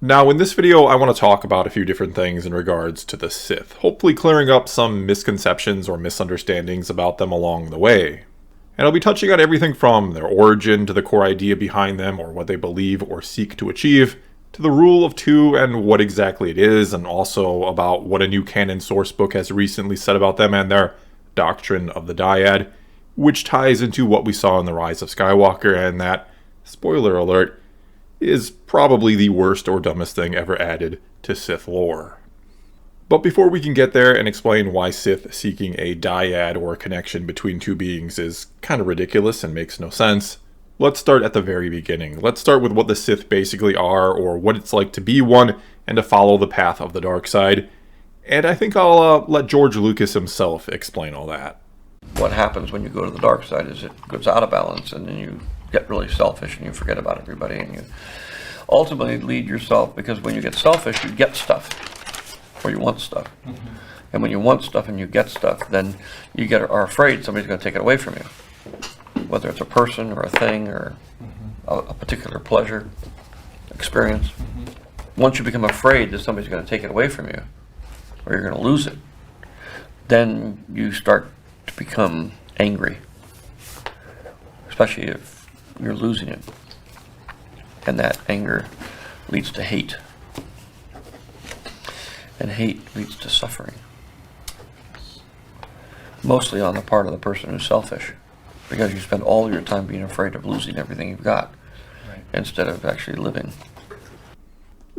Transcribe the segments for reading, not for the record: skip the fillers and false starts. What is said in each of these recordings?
Now, in this video, I want to talk about a few different things in regards to the Sith, hopefully clearing up some misconceptions or misunderstandings about them along the way. And I'll be touching on everything from their origin to the core idea behind them or what they believe or seek to achieve, to the rule of two and what exactly it is, and also about what a new canon sourcebook has recently said about them and their doctrine of the dyad, which ties into what we saw in The Rise of Skywalker, and that, spoiler alert, is probably the worst or dumbest thing ever added to Sith lore. But before we can get there and explain why Sith seeking a dyad or a connection between two beings is kind of ridiculous and makes no sense, let's start at the very beginning. Let's start with what the Sith basically are, or what it's like to be one and to follow the path of the dark side. And I think I'll let George Lucas himself explain all that. What happens when you go to the dark side is it goes out of balance, and then you get really selfish and you forget about everybody, and you ultimately lead yourself, because when you get selfish you get stuff, or you want stuff. And when you want stuff and you get stuff, then you are afraid somebody's going to take it away from you, whether it's a person or a thing or a particular pleasure experience. Once you become afraid that somebody's going to take it away from you or you're going to lose it, then you start to become angry, especially if you're losing it, and that anger leads to hate, and hate leads to suffering, mostly on the part of the person who's selfish, because you spend all your time being afraid of losing everything you've got, instead of actually living.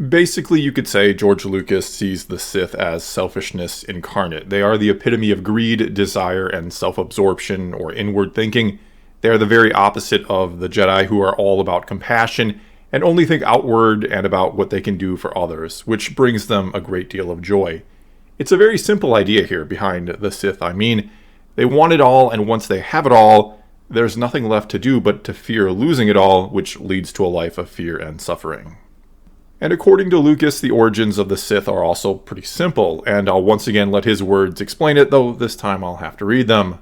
Basically, you could say George Lucas sees the Sith as selfishness incarnate. They are the epitome of greed, desire, and self-absorption or inward thinking. They are the very opposite of the Jedi, who are all about compassion and only think outward and about what they can do for others, which brings them a great deal of joy. It's a very simple idea here behind the Sith. I mean, they want it all, and once they have it all, there's nothing left to do but to fear losing it all, which leads to a life of fear and suffering. And according to Lucas, the origins of the Sith are also pretty simple, and I'll once again let his words explain it, though this time I'll have to read them.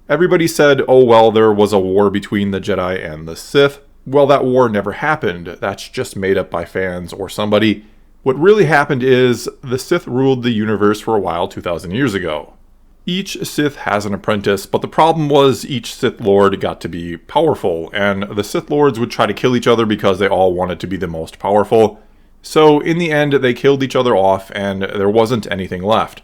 Everybody said, oh well, there was a war between the Jedi and the Sith. Well, that war never happened. That's just made up by fans or somebody. What really happened is, the Sith ruled the universe for a while 2,000 years ago. Each Sith has an apprentice, but the problem was each Sith Lord got to be powerful, and the Sith Lords would try to kill each other because they all wanted to be the most powerful. So in the end, they killed each other off, and there wasn't anything left.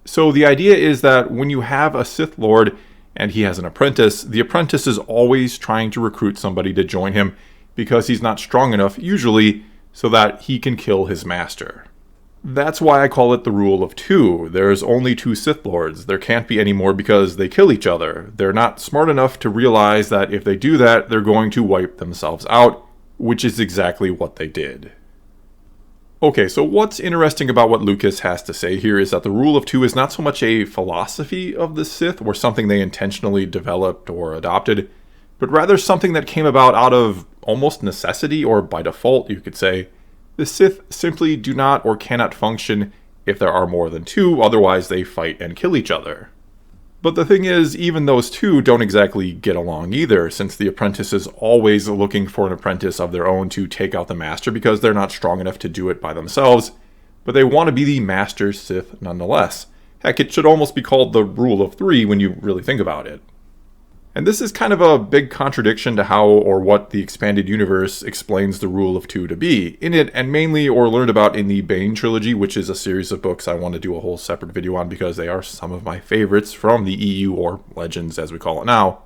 So the idea is that when you have a Sith Lord and he has an apprentice, the apprentice is always trying to recruit somebody to join him because he's not strong enough, usually, so that he can kill his master. That's why I call it the rule of two. There's only two Sith Lords. There can't be any more because they kill each other. They're not smart enough to realize that if they do that, they're going to wipe themselves out, which is exactly what they did. Okay, so what's interesting about what Lucas has to say here is that the rule of two is not so much a philosophy of the Sith or something they intentionally developed or adopted, but rather something that came about out of almost necessity, or by default, you could say. The Sith simply do not or cannot function if there are more than two, otherwise they fight and kill each other. But the thing is, even those two don't exactly get along either, since the apprentice is always looking for an apprentice of their own to take out the master because they're not strong enough to do it by themselves, but they want to be the master Sith nonetheless. Heck, it should almost be called the rule of three when you really think about it. And this is kind of a big contradiction to how or what the expanded universe explains the rule of two to be. In it, and mainly or learned about in the Bane trilogy, which is a series of books I want to do a whole separate video on because they are some of my favorites from the EU, or Legends as we call it now.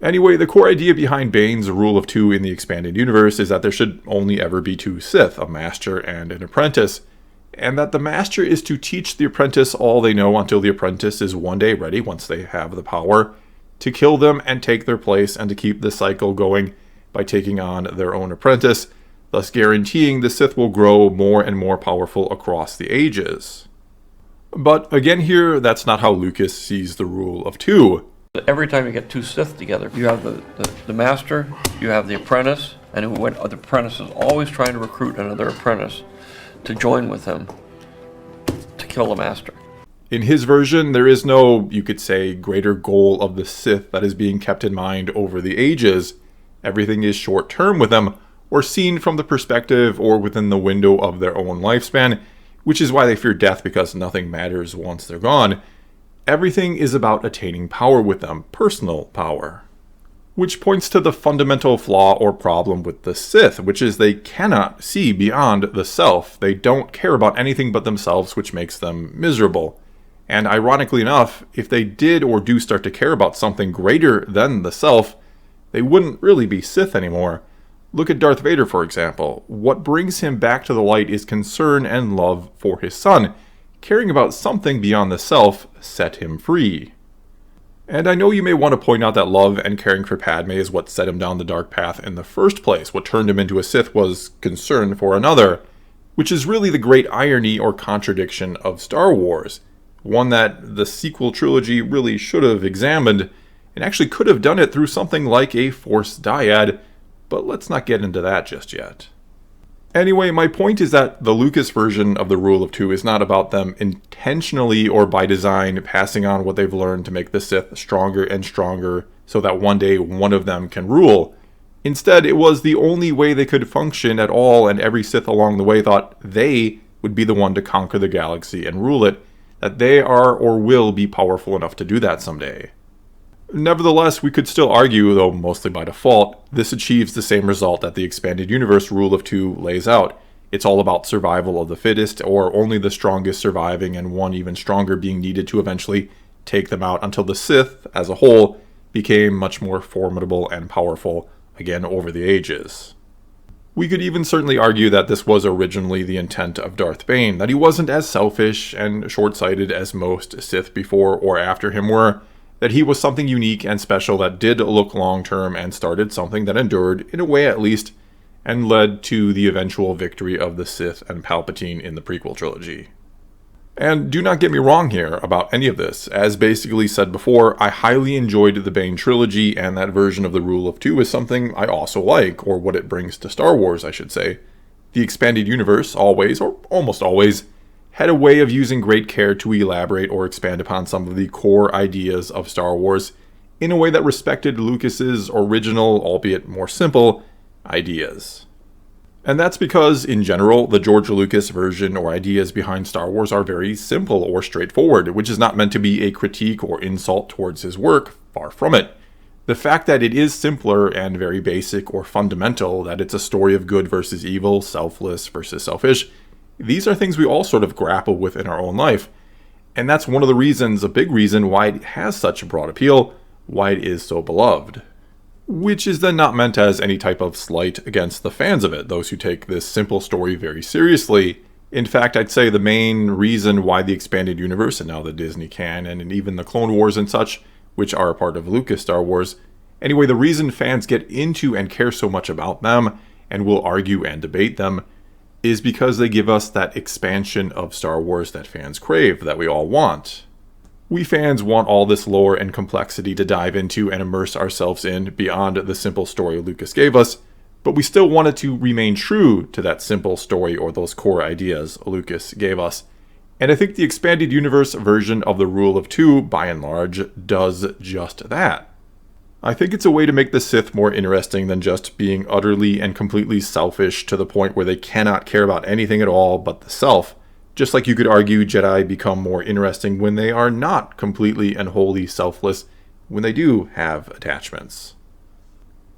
Anyway, the core idea behind Bane's rule of two in the expanded universe is that there should only ever be two Sith, a master and an apprentice, and that the master is to teach the apprentice all they know until the apprentice is one day ready, once they have the power, to kill them and take their place, and to keep the cycle going by taking on their own apprentice, thus guaranteeing the Sith will grow more and more powerful across the ages. But again here, that's not how Lucas sees the rule of two. Every time you get two Sith together, you have the master, you have the apprentice, and the apprentice is always trying to recruit another apprentice to join with him to kill the master. In his version, there is no, you could say, greater goal of the Sith that is being kept in mind over the ages. Everything is short-term with them, or seen from the perspective or within the window of their own lifespan, which is why they fear death because nothing matters once they're gone. Everything is about attaining power with them, personal power. Which points to the fundamental flaw or problem with the Sith, which is they cannot see beyond the self. They don't care about anything but themselves, which makes them miserable. And ironically enough, if they did or do start to care about something greater than the self, they wouldn't really be Sith anymore. Look at Darth Vader, for example. What brings him back to the light is concern and love for his son. Caring about something beyond the self set him free. And I know you may want to point out that love and caring for Padme is what set him down the dark path in the first place. What turned him into a Sith was concern for another, which is really the great irony or contradiction of Star Wars. One that the sequel trilogy really should have examined, and actually could have done it through something like a Force dyad, but let's not get into that just yet. Anyway, my point is that the Lucas version of the Rule of Two is not about them intentionally or by design passing on what they've learned to make the Sith stronger and stronger so that one day one of them can rule. Instead, it was the only way they could function at all, and every Sith along the way thought they would be the one to conquer the galaxy and rule it, that they are or will be powerful enough to do that someday. Nevertheless, we could still argue, though mostly by default, this achieves the same result that the Expanded Universe Rule of Two lays out. It's all about survival of the fittest, or only the strongest surviving and one even stronger being needed to eventually take them out until the Sith, as a whole, became much more formidable and powerful, again over the ages. We could even certainly argue that this was originally the intent of Darth Bane, that he wasn't as selfish and short-sighted as most Sith before or after him were, that he was something unique and special that did look long-term and started something that endured, in a way at least, and led to the eventual victory of the Sith and Palpatine in the prequel trilogy. And do not get me wrong here about any of this. As basically said before, I highly enjoyed the Bane trilogy, and that version of the Rule of Two is something I also like, or what it brings to Star Wars, I should say. The Expanded Universe always, or almost always, had a way of using great care to elaborate or expand upon some of the core ideas of Star Wars in a way that respected Lucas's original, albeit more simple, ideas. And that's because, in general, the George Lucas version or ideas behind Star Wars are very simple or straightforward, which is not meant to be a critique or insult towards his work, far from it. The fact that it is simpler and very basic or fundamental, that it's a story of good versus evil, selfless versus selfish, these are things we all sort of grapple with in our own life. And that's one of the reasons, a big reason, why it has such a broad appeal, why it is so beloved. Which is then not meant as any type of slight against the fans of it, those who take this simple story very seriously. In fact, I'd say the main reason why the Expanded Universe, and now the Disney Canon, and even the Clone Wars and such, which are a part of Lucas Star Wars, anyway, the reason fans get into and care so much about them, and will argue and debate them, is because they give us that expansion of Star Wars that fans crave, that we all want. We fans want all this lore and complexity to dive into and immerse ourselves in beyond the simple story Lucas gave us, but we still want it to remain true to that simple story or those core ideas Lucas gave us. And I think the Expanded Universe version of the Rule of Two, by and large, does just that. I think it's a way to make the Sith more interesting than just being utterly and completely selfish to the point where they cannot care about anything at all but the self. Just like you could argue Jedi become more interesting when they are not completely and wholly selfless, when they do have attachments.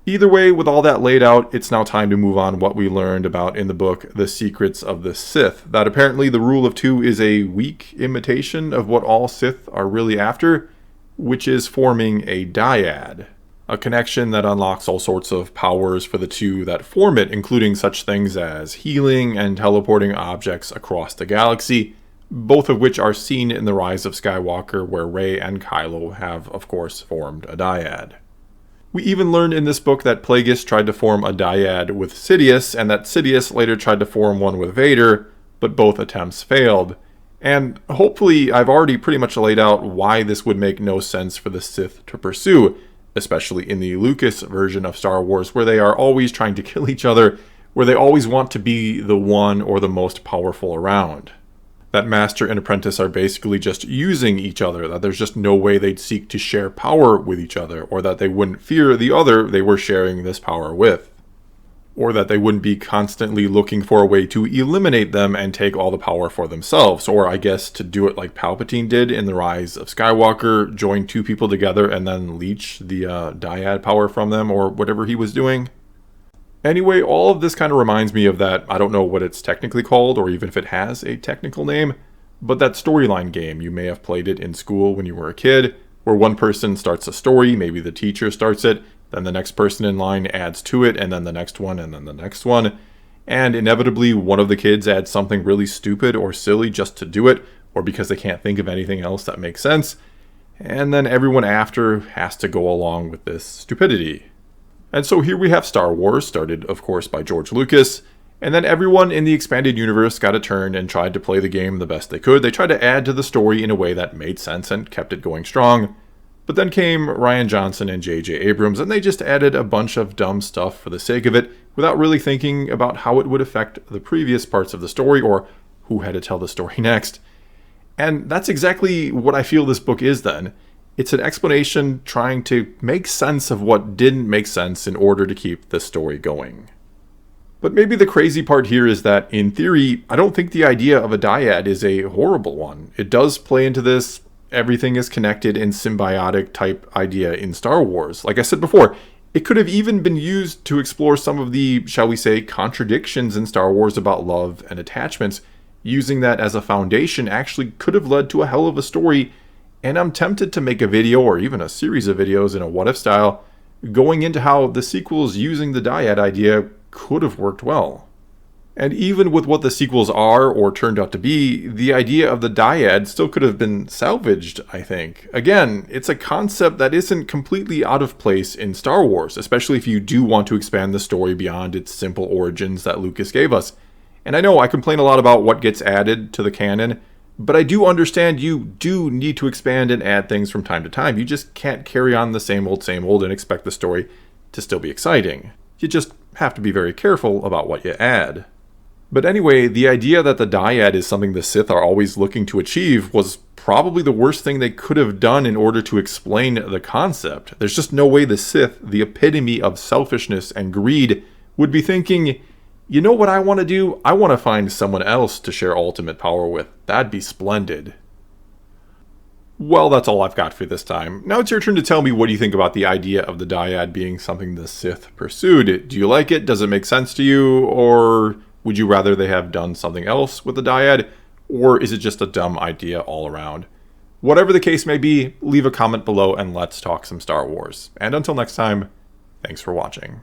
Either way, with all that laid out, it's now time to move on what we learned about in the book The Secrets of the Sith, that apparently the Rule of Two is a weak imitation of what all Sith are really after, which is forming a dyad, a connection that unlocks all sorts of powers for the two that form it, including such things as healing and teleporting objects across the galaxy, both of which are seen in The Rise of Skywalker, where Rey and Kylo have, of course, formed a dyad. We even learned in this book that Plagueis tried to form a dyad with Sidious, and that Sidious later tried to form one with Vader, but both attempts failed. And hopefully I've already pretty much laid out why this would make no sense for the Sith to pursue, especially in the Lucas version of Star Wars, where they are always trying to kill each other, where they always want to be the one or the most powerful around. That master and apprentice are basically just using each other, that there's just no way they'd seek to share power with each other, or that they wouldn't fear the other they were sharing this power with. or that they wouldn't be constantly looking for a way to eliminate them and take all the power for themselves, or I guess to do it like Palpatine did in The Rise of Skywalker, join two people together and then leech the dyad power from them, or whatever he was doing. Anyway, all of this kind of reminds me of that, I don't know what it's technically called, or even if it has a technical name, but that storyline game. You may have played it in school when you were a kid, where one person starts a story, maybe the teacher starts it, then the next person in line adds to it, and then the next one, and then the next one. And inevitably, one of the kids adds something really stupid or silly just to do it, or because they can't think of anything else that makes sense. And then everyone after has to go along with this stupidity. And so here we have Star Wars, started, of course, by George Lucas. And then everyone in the expanded universe got a turn and tried to play the game the best they could. They tried to add to the story in a way that made sense and kept it going strong. But then came Rian Johnson and J.J. Abrams, and they just added a bunch of dumb stuff for the sake of it, without really thinking about how it would affect the previous parts of the story, or who had to tell the story next. And that's exactly what I feel this book is then. It's an explanation trying to make sense of what didn't make sense in order to keep the story going. But maybe the crazy part here is that, in theory, I don't think the idea of a dyad is a horrible one. It does play into this everything is connected and symbiotic type idea in Star Wars. Like I said before, it could have even been used to explore some of the, shall we say, contradictions in Star Wars about love and attachments. Using that as a foundation actually could have led to a hell of a story, and I'm tempted to make a video or even a series of videos in a what if style going into how the sequels using the dyad idea could have worked well. And even with what the sequels are or turned out to be, the idea of the dyad still could have been salvaged, I think. Again, it's a concept that isn't completely out of place in Star Wars, especially if you do want to expand the story beyond its simple origins that Lucas gave us. And I know I complain a lot about what gets added to the canon, but I do understand you do need to expand and add things from time to time. You just can't carry on the same old and expect the story to still be exciting. You just have to be very careful about what you add. But anyway, the idea that the dyad is something the Sith are always looking to achieve was probably the worst thing they could have done in order to explain the concept. There's just no way the Sith, the epitome of selfishness and greed, would be thinking, you know what I want to do? I want to find someone else to share ultimate power with. That'd be splendid. Well, that's all I've got for this time. Now it's your turn to tell me what you think about the idea of the dyad being something the Sith pursued. Do you like it? Does it make sense to you? Or would you rather they have done something else with the dyad? Or is it just a dumb idea all around? Whatever the case may be, leave a comment below and let's talk some Star Wars. And until next time, thanks for watching.